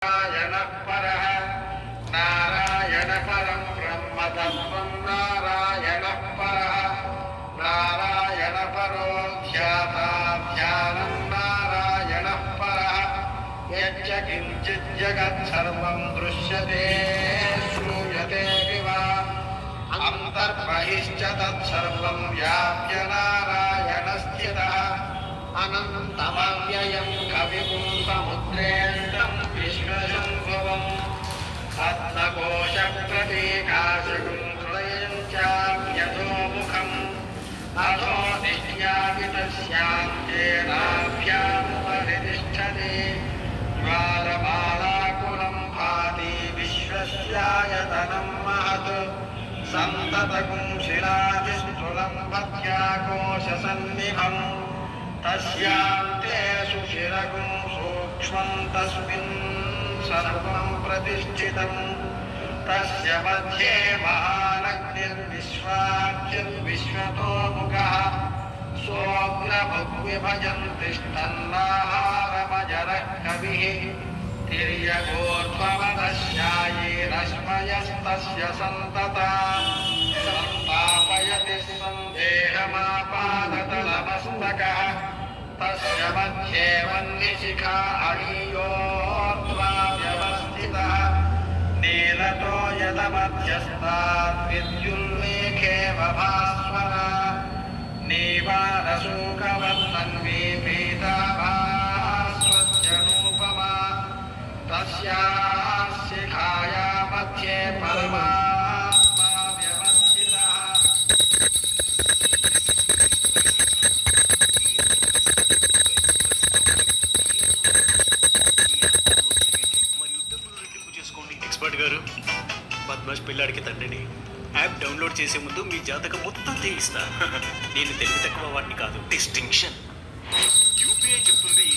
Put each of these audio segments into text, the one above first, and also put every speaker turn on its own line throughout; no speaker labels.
नारायणः परः नारायण परं ब्रह्म तत्त्वं नारायणः परः नारायण परो ध्याता ध्यानं नारायणः परः यच्च किञ्चित् जगत्सर्वं दृश्यते श्रूयते विवा अन्तर्बहिश्च तत्सर्वं व्याप्य नारायणस्थितः अनन्तमव्ययं कविं समुद्रेऽण्डं विश्वशम्भुवम् सप्तकोशप्रतीकाशकं हृदयं चाप्यधोमुखम् अधो नित्यापि तस्यान्तेनाभ्यामुपरितिष्ठति ज्वालमालाकुलं भाति विश्वस्यायतनं महत् सन्ततकुं शिलादिस्थूलं पद्याकोशसन्निभम् तस्यान्ते सुशिरगुं सूक्ष्मं तस्मिन् सर्वं प्रतिष्ठितं तस्य मध्ये महानग्निर्विश्वाख्यर्विश्वतोमुखः सोऽग्रभुग्विभजन् तिष्ठन्नाहारमजरः कविः तिर्यगोध्वमदस्यायैरश्मयस्तस्य सन्तता संतापयति सन्देहमापादतलमस्तकः तस्य मध्ये वह्निशिखा अणीयोर्ध्वा व्यवस्थितः नीलतो यदमध्यस्तात् विद्युल्लेखे बभास्वरा नीवारशोकवर्णन्वी पीताभास्वत्यनूपमा तस्याः शिखाया मध्ये परमात्मा व्यवस्थितः
ఎక్స్పర్ట్ గారు పద్మాష్ పిల్లాడికి తండ్రిని యాప్ డౌన్లోడ్ చేసే ముందు మీ జాతకం మొత్తం తీయిస్తా. నేను తెలివి తక్కువ వాడిని కాదు, డిస్టింక్షన్. యూపీఐ చెప్తుంది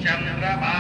चंद्रमा